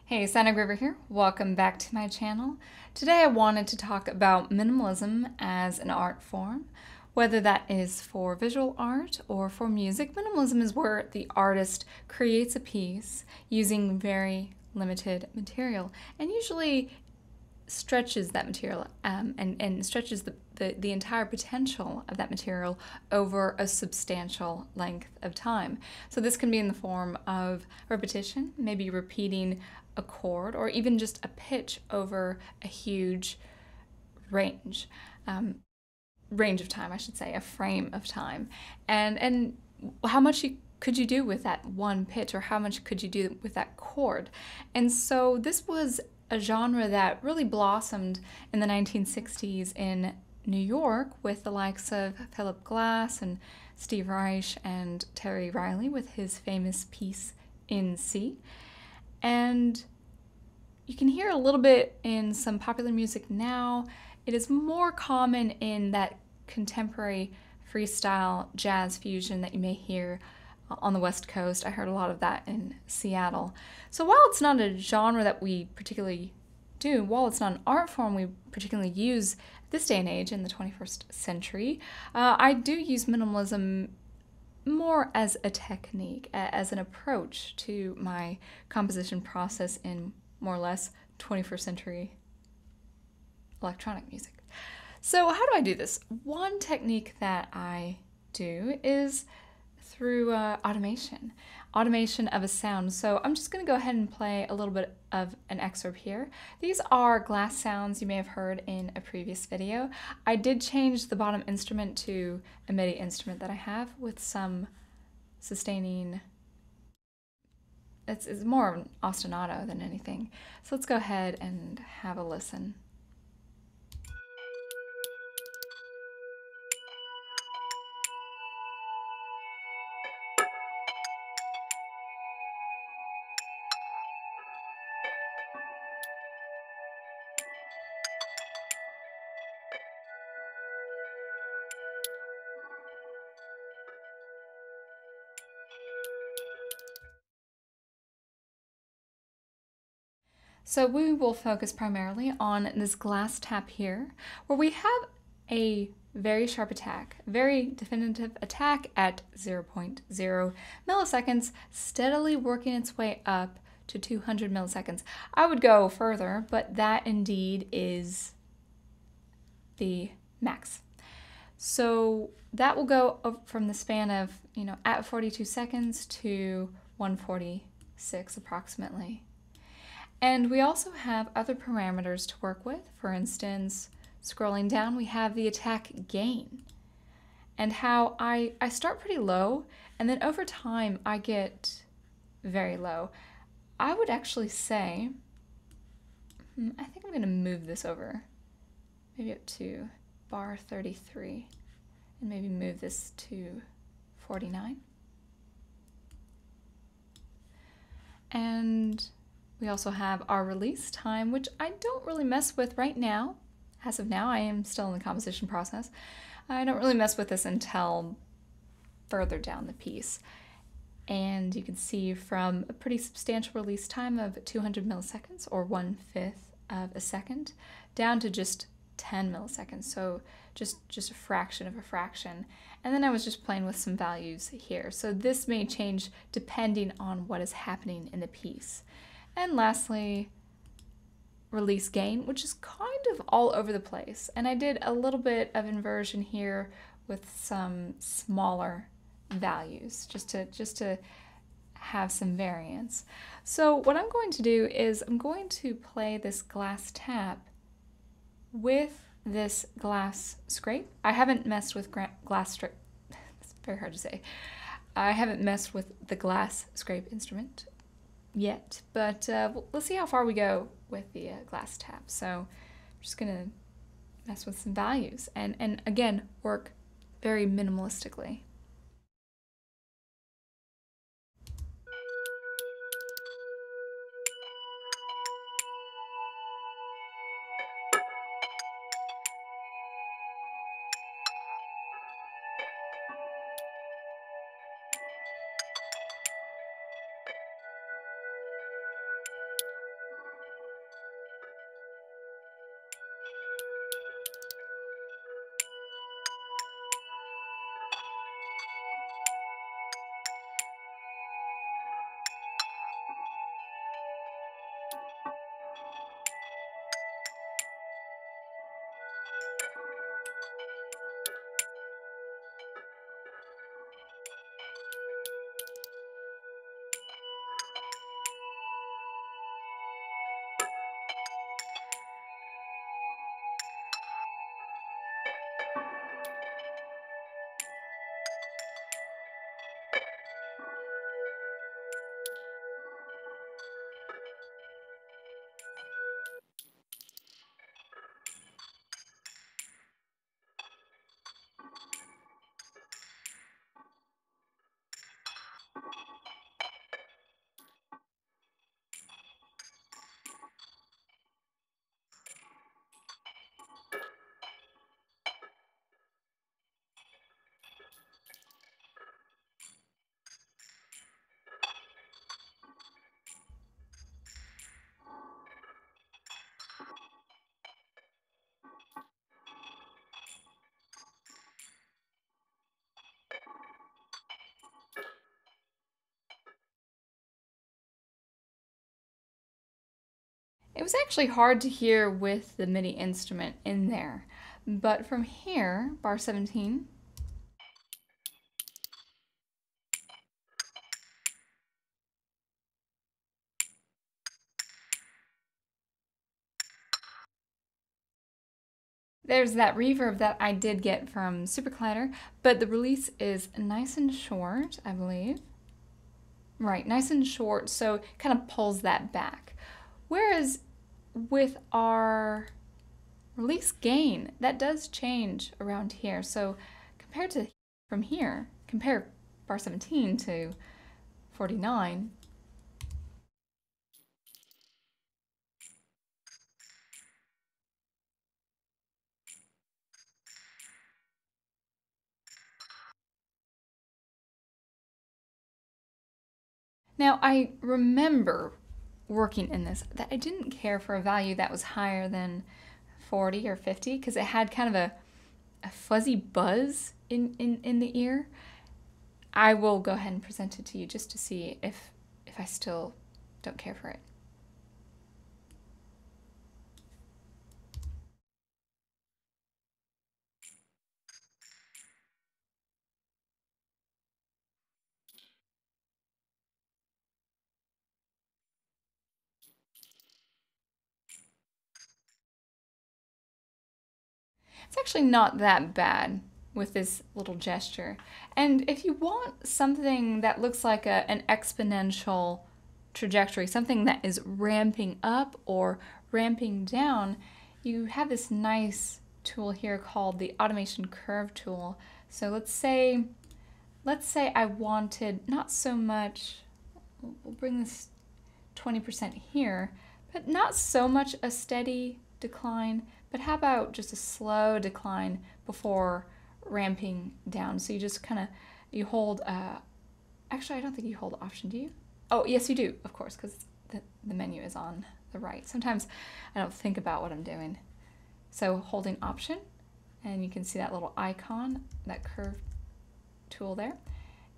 Hey, it's Engraver here. Welcome back to my channel. Today I wanted to talk about minimalism as an art form, whether that is for visual art or for music. Minimalism is where the artist creates a piece using very limited material and usually stretches that material and stretches the entire potential of that material over a substantial length of time. So this can be in the form of repetition, maybe repeating a chord or even just a pitch over a huge range. Range of time, I should say, a frame of time. And how much could you do with that one pitch, or how much could you do with that chord? And so this was a genre that really blossomed in the 1960s in New York with the likes of Philip Glass and Steve Reich and Terry Riley with his famous piece in C. And you can hear a little bit in some popular music now. It is more common in that contemporary freestyle jazz fusion that you may hear on the West Coast. I heard a lot of that in Seattle. So while it's not a genre that we particularly do, while it's not an art form we particularly use this day and age in the 21st century, I do use minimalism more as a technique, as an approach to my composition process in more or less 21st century electronic music. So how do I do this? One technique that I do is through automation of a sound. So I'm just going to go ahead and play a little bit of an excerpt here. These are glass sounds you may have heard in a previous video. I did change the bottom instrument to a MIDI instrument that I have with some sustaining. It's more of an ostinato than anything. So let's go ahead and have a listen. So we will focus primarily on this glass tap here, where we have a very sharp attack, very definitive attack at 0.0 milliseconds, steadily working its way up to 200 milliseconds. I would go further, but that indeed is the max. So that will go from the span of, at 42 seconds to 146 approximately. And we also have other parameters to work with. For instance, scrolling down, we have the attack gain and how I start pretty low, and then over time I get very low. I would actually say, I think I'm going to move this over, maybe up to bar 33, and maybe move this to 49. And we also have our release time, which I don't really mess with right now. As of now, I am still in the composition process. I don't really mess with this until further down the piece. And you can see from a pretty substantial release time of 200 milliseconds, or 1/5 of a second, down to just 10 milliseconds. So just a fraction of a fraction. And then I was just playing with some values here. So this may change depending on what is happening in the piece. And lastly, release gain, which is kind of all over the place. And I did a little bit of inversion here with some smaller values, just to have some variance. So what I'm going to do is I'm going to play this glass tap with this glass scrape. I haven't messed with glass scrape. It's very hard to say. I haven't messed with the glass scrape instrument yet, but we'll see how far we go with the glass tap. So I'm just gonna mess with some values and again work very minimalistically. It was actually hard to hear with the MIDI instrument in there, but from here, bar 17, there's that reverb that I did get from Super Collider, but the release is nice and short, I believe. Right, nice and short, so it kind of pulls that back. Whereas with our release gain, that does change around here. So compared to from here, compare bar 17 to 49. Now I remember working in this that I didn't care for a value that was higher than 40 or 50 because it had kind of a fuzzy buzz in the ear. I will go ahead and present it to you just to see if I still don't care for it. It's actually not that bad with this little gesture. And if you want something that looks like an exponential trajectory, something that is ramping up or ramping down, you have this nice tool here called the automation curve tool. So let's say I wanted not so much, we'll bring this 20% here, but not so much a steady decline, but how about just a slow decline before ramping down? So you just kind of, you hold, actually I don't think you hold Option, do you? Oh, yes you do, of course, because the menu is on the right. Sometimes I don't think about what I'm doing. So holding Option, and you can see that little icon, that curve tool there,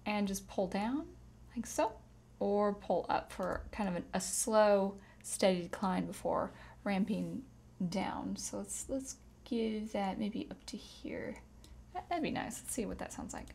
and just pull down like so, or pull up for kind of a slow, steady decline before ramping down. So let's give that maybe up to here. That'd be nice. Let's see what that sounds like.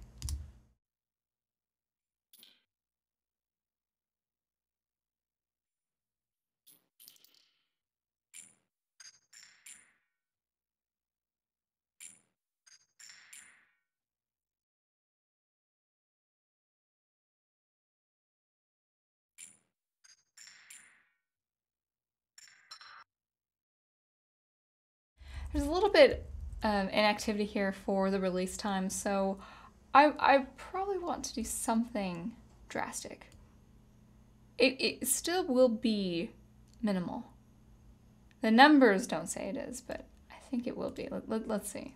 There's a little bit of inactivity here for the release time, so I probably want to do something drastic. It still will be minimal. The numbers don't say it is, but I think it will be. Let's see.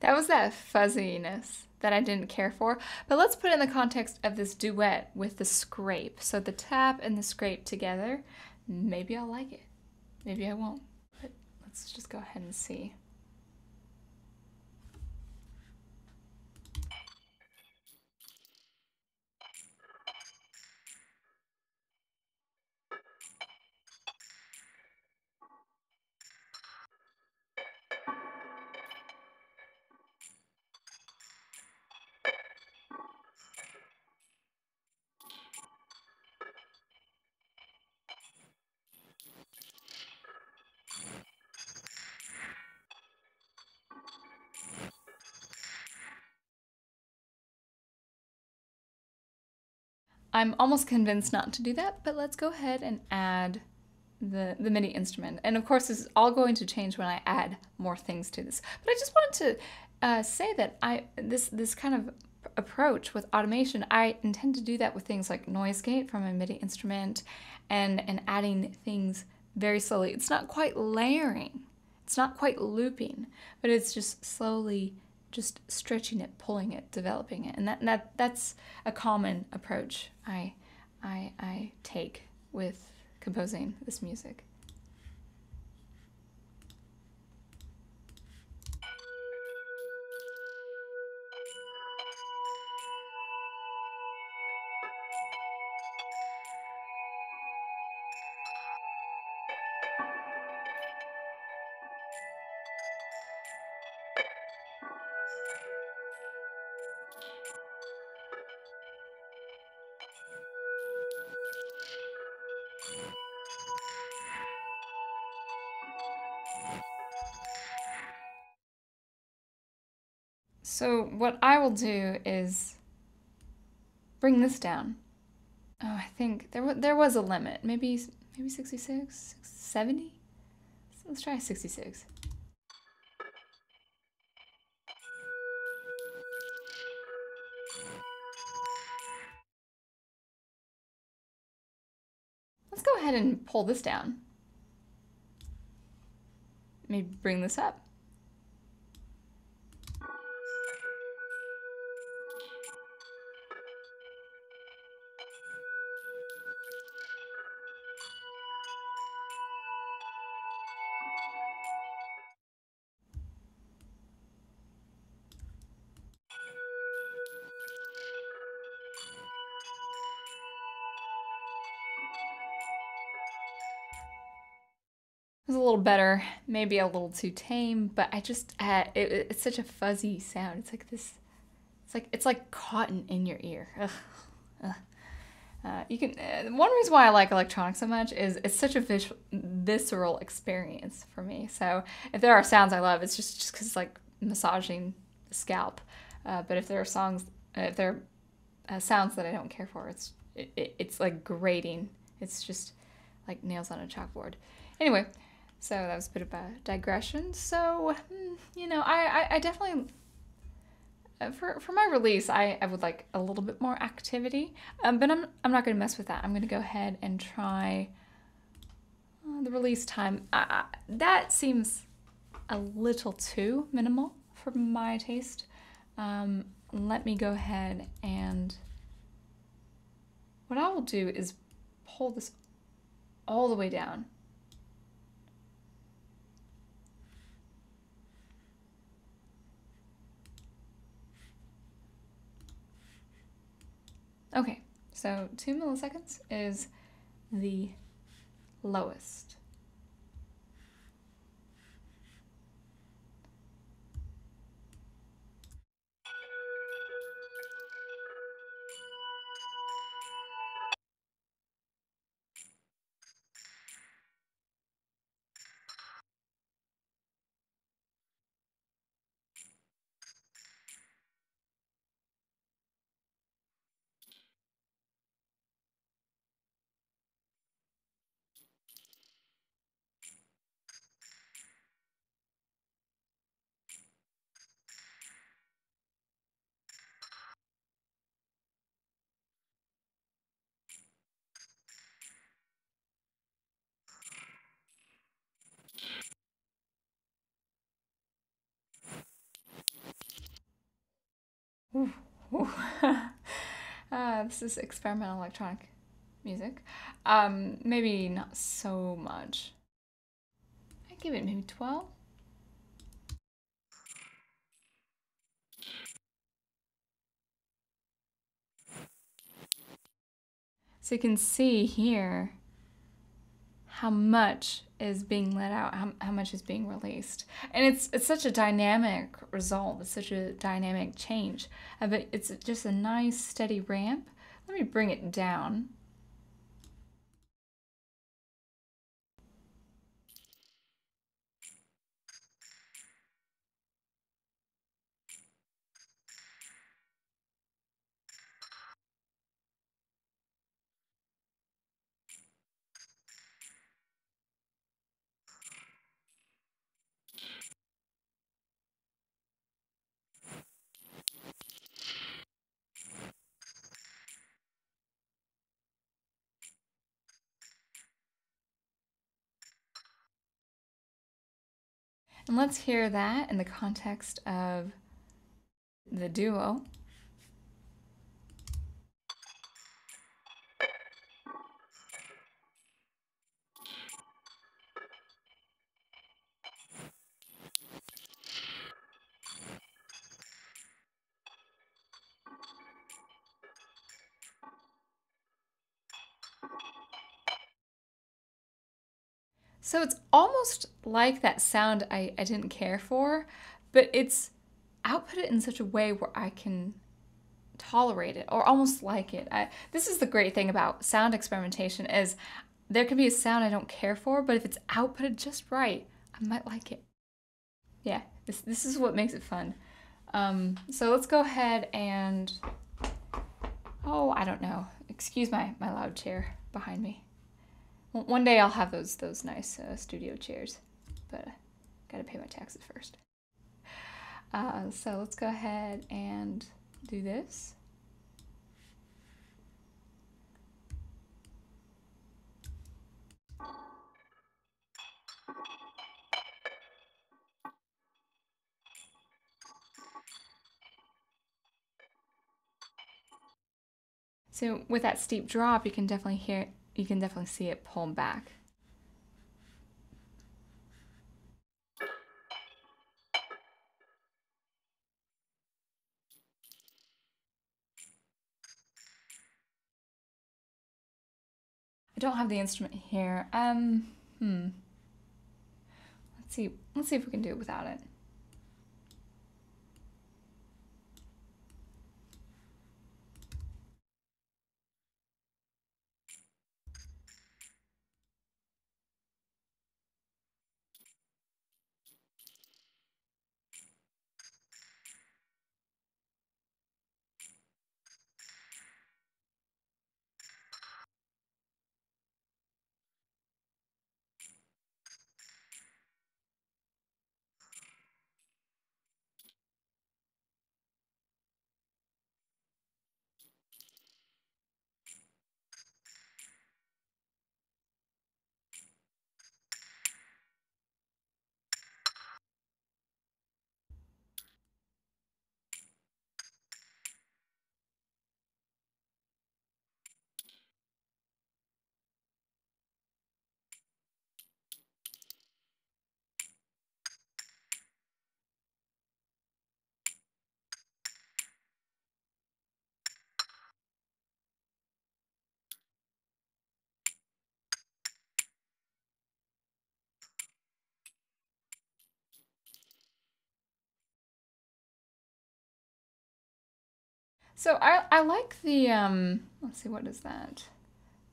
That was that fuzziness that I didn't care for. But let's put it in the context of this duet with the scrape. So the tap and the scrape together. Maybe I'll like it. Maybe I won't. But let's just go ahead and see. I'm almost convinced not to do that, but let's go ahead and add the MIDI instrument. And of course, this is all going to change when I add more things to this. But I just wanted to say that this kind of approach with automation, I intend to do that with things like noise gate from a MIDI instrument and adding things very slowly. It's not quite layering, it's not quite looping, but it's just slowly just stretching it, pulling it, developing it. And that's a common approach I take with composing this music. So what I will do is bring this down. Oh, I think there was a limit. Maybe 66, 70? Let's try 66. Let's go ahead and pull this down. Maybe bring this up. It was a little better, maybe a little too tame, but I just it's such a fuzzy sound. It's like this, it's like cotton in your ear. Ugh. Ugh. You can. One reason why I like electronics so much is it's such a visceral experience for me. So if there are sounds I love, it's just because it's like massaging the scalp. But if there are if there are sounds that I don't care for, it's like grating. It's just like nails on a chalkboard. Anyway, so that was a bit of a digression. So I definitely. For my release, I would like a little bit more activity, but I'm not going to mess with that. I'm going to go ahead and try the release time. That seems a little too minimal for my taste. Let me go ahead and what I will do is pull this all the way down. Okay, so 2 milliseconds is the lowest. Ooh. This is experimental electronic music. Maybe not so much. I'd give it maybe 12. So you can see here how much is being let out, how much is being released. And it's such a dynamic result, it's such a dynamic change. But it's just a nice steady ramp. Let me bring it down. And let's hear that in the context of the duo. So it's almost like that sound I didn't care for, but it's output it in such a way where I can tolerate it or almost like it. This is the great thing about sound experimentation is there can be a sound I don't care for, but if it's outputted just right, I might like it. Yeah, this is what makes it fun. So let's go ahead and, oh, I don't know. Excuse my loud chair behind me. One day I'll have those nice studio chairs, but gotta pay my taxes first. So let's go ahead and do this. So with that steep drop, you can definitely see it pull back. I don't have the instrument here. Let's see if we can do it without it. So I like the, let's see, what is that?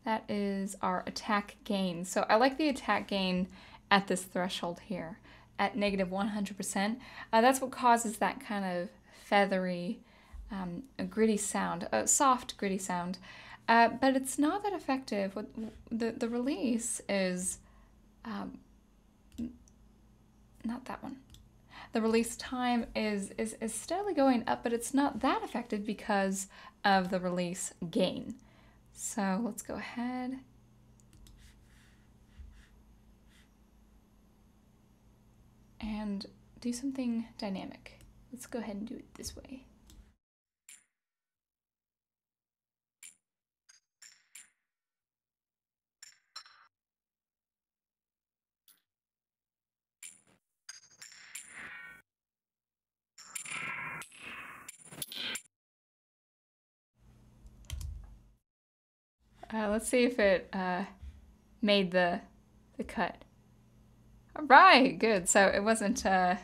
That is our attack gain. So I like the attack gain at this threshold here at negative 100%. That's what causes that kind of feathery, a gritty sound, a soft gritty sound. But it's not that effective. The release is, not that one. The release time is steadily going up, but it's not that effective because of the release gain. So let's go ahead and do something dynamic. Let's go ahead and do it this way. Let's see if it made the cut. All right, good. So it wasn't. I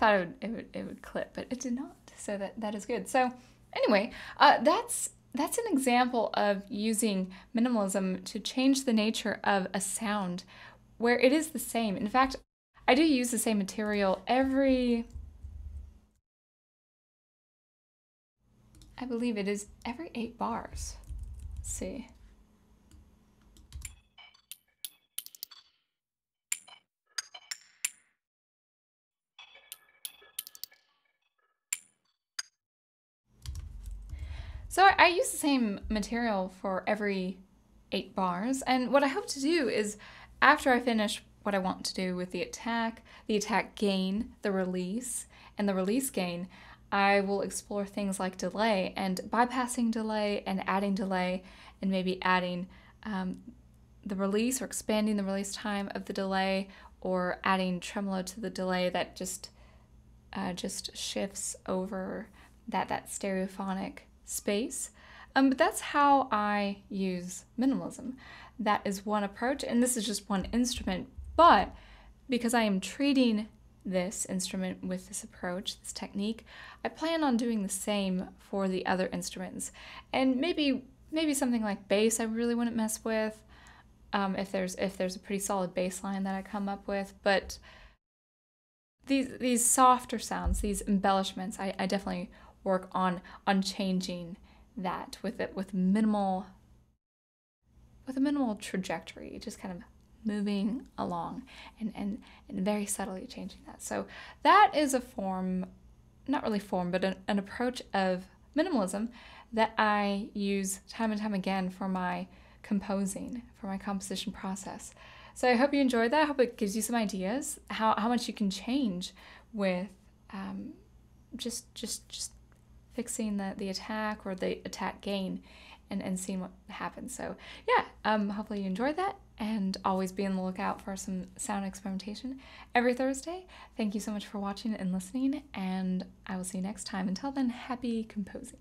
thought it would clip, but it did not. So that is good. So anyway, that's an example of using minimalism to change the nature of a sound where it is the same. In fact, I do use the same material I believe it is every 8 bars. Let's see. So I use the same material for every 8 bars, and what I hope to do is, after I finish what I want to do with the attack gain, the release, and the release gain, I will explore things like delay and bypassing delay and adding delay, and maybe adding the release or expanding the release time of the delay, or adding tremolo to the delay that just shifts over that stereophonic space. But that's how I use minimalism. That is one approach, and this is just one instrument, but because I am treating this instrument with this approach, this technique, I plan on doing the same for the other instruments. And maybe something like bass I really wouldn't mess with, if there's a pretty solid bass line that I come up with, but these softer sounds, these embellishments, I definitely work on changing that with a minimal trajectory, just kind of moving along and very subtly changing that. So that is a form, not really form, but an approach of minimalism that I use time and time again for my composing, for my composition process. So I hope you enjoyed that. I hope it gives you some ideas how much you can change with just fixing the attack or the attack gain and seeing what happens. So yeah, hopefully you enjoyed that, and always be on the lookout for some sound experimentation every Thursday. Thank you so much for watching and listening, and I will see you next time. Until then, happy composing.